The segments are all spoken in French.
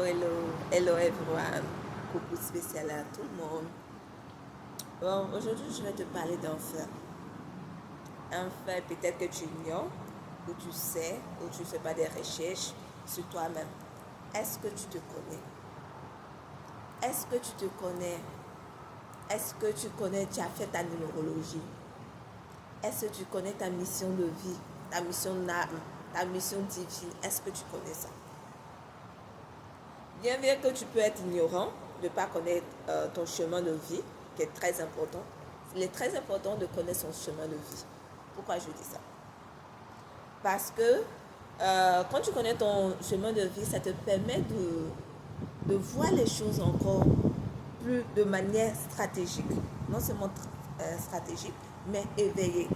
Hello everyone. Coucou spécial à tout le monde. Bon, aujourd'hui je vais te parler d'un fait. Un fait peut-être que tu ignores, ou tu sais, ou tu ne fais pas des recherches sur toi-même. Est-ce que tu te connais? Est-ce que tu te connais? Est-ce que tu connais, tu as fait ta numérologie? Est-ce que tu connais ta mission de vie, ta mission d'âme, ta mission divine? Est-ce que tu connais ça? Bien que tu peux être ignorant, de ne pas connaître ton chemin de vie, qui est très important. Il est très important de connaître son chemin de vie. Pourquoi je dis ça? Parce que quand tu connais ton chemin de vie, ça te permet de voir les choses encore plus de manière stratégique. Non seulement stratégique, mais éveillée.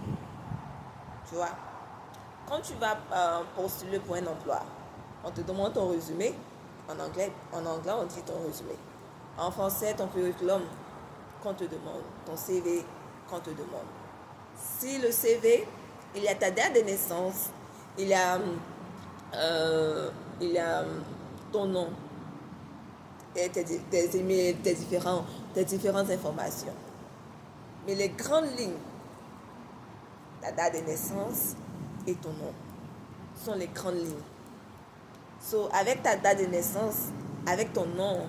Tu vois? Quand tu vas postuler pour un emploi, on te demande ton résumé. En anglais, on dit ton résumé. En français, ton curriculum, qu'on te demande. Ton CV, qu'on te demande. Si le CV, il y a ta date de naissance, il y a ton nom, et tes emails, tes différentes informations. Mais les grandes lignes, ta date de naissance et ton nom, sont les grandes lignes. So, avec ta date de naissance, avec ton nom,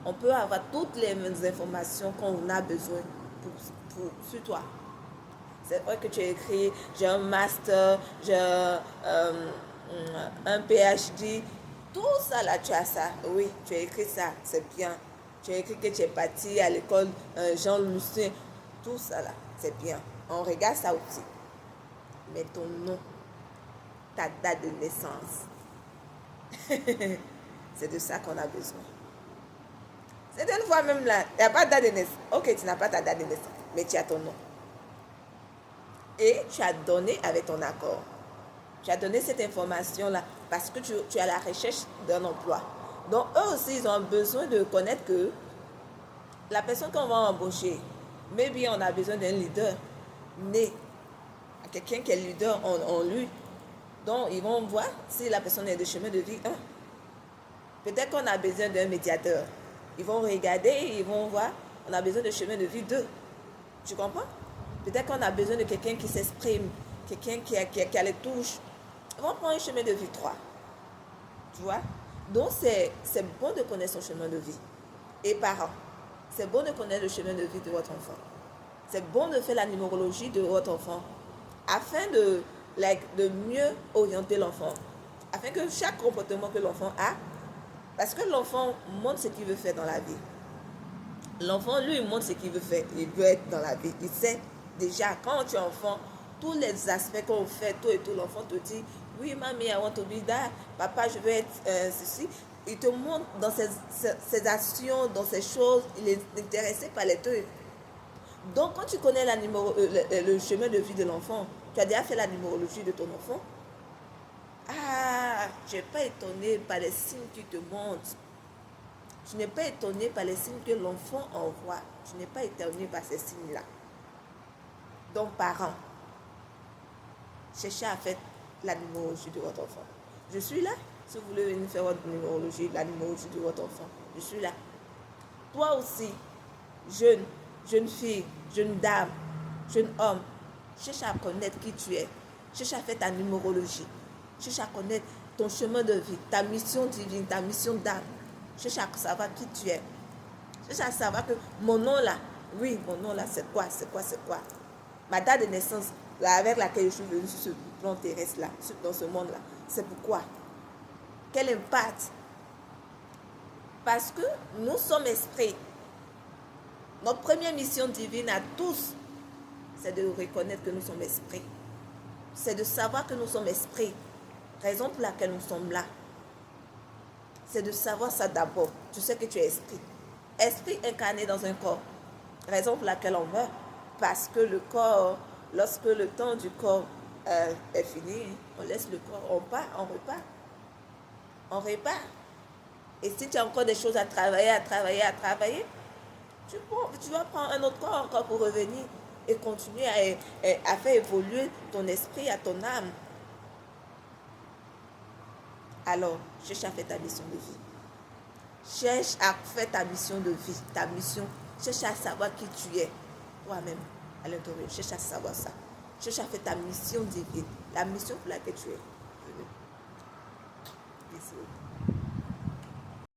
on peut avoir toutes les informations qu'on a besoin sur toi. C'est vrai que tu as écrit, j'ai un master, j'ai un PhD, tout ça là, tu as ça. Oui, tu as écrit ça, c'est bien. Tu as écrit que tu es parti à l'école Jean-Lucien, tout ça là, c'est bien. On regarde ça aussi. Mais ton nom, ta date de naissance, c'est de ça qu'on a besoin. C'est une fois même là, il n'y a pas de date de naissance. Ok, tu n'as pas ta date de naissance, mais tu as ton nom. Et tu as donné avec ton accord. Tu as donné cette information-là parce que tu es à la recherche d'un emploi. Donc, eux aussi, ils ont besoin de connaître que la personne qu'on va embaucher, maybe on a besoin d'un leader né, quelqu'un qui est leader en lui. Donc, ils vont voir si la personne est de chemin de vie 1. Peut-être qu'on a besoin d'un médiateur. Ils vont regarder, ils vont voir, on a besoin de chemin de vie 2. Tu comprends? Peut-être qu'on a besoin de quelqu'un qui s'exprime, quelqu'un qui a les touches. Ils vont prendre un chemin de vie 3. Tu vois? Donc, c'est bon de connaître son chemin de vie. Et parents, c'est bon de connaître le chemin de vie de votre enfant. C'est bon de faire la numérologie de votre enfant afin de mieux orienter l'enfant. Afin que chaque comportement que l'enfant a, parce que l'enfant montre ce qu'il veut faire dans la vie. L'enfant, lui, il montre ce qu'il veut faire. Il veut être dans la vie. Il sait déjà, quand tu es enfant, tous les aspects qu'on fait, tout et tout, l'enfant te dit, oui, mamie, I want to be that. Papa, je veux être ceci. Il te montre dans ses actions, dans ses choses, il est intéressé par les trucs. Donc, quand tu connais le chemin de vie de l'enfant, tu as déjà fait la numérologie de ton enfant. Ah, tu n'es pas étonné par les signes qui te montrent. Tu n'es pas étonné par les signes que l'enfant envoie. Tu n'es pas étonné par ces signes-là. Donc, parents, cherchez à faire la numérologie de votre enfant. Je suis là. Si vous voulez venir faire votre numérologie, la numérologie de votre enfant, je suis là. Toi aussi, jeune fille, jeune dame, jeune homme, cherche à connaître qui tu es. Cherche à faire ta numérologie. Cherche à connaître ton chemin de vie, ta mission divine, ta mission d'âme. Cherche à savoir qui tu es. Cherche à savoir que mon nom là, oui, mon nom là, c'est quoi? Ma date de naissance, là, avec laquelle je suis venue sur ce plan terrestre là, dans ce monde là, c'est pourquoi? Quel impact? Parce que nous sommes esprits. Notre première mission divine à tous, c'est de reconnaître que nous sommes esprits. C'est de savoir que nous sommes esprits. Raison pour laquelle nous sommes là. C'est de savoir ça d'abord. Tu sais que tu es esprit. Esprit incarné dans un corps. Raison pour laquelle on meurt. Parce que le corps, lorsque le temps du corps est fini, on laisse le corps, on part, on repart. On repart. Et si tu as encore des choses à travailler, tu vas prendre un autre corps encore pour revenir et continuer à faire évoluer ton esprit, à ton âme. Alors, cherche à faire ta mission de vie. Cherche à faire ta mission de vie, ta mission. Cherche à savoir qui tu es. Toi-même, à l'intérieur, cherche à savoir ça. Cherche à faire ta mission divine, la mission pour laquelle tu es venu. Bisous.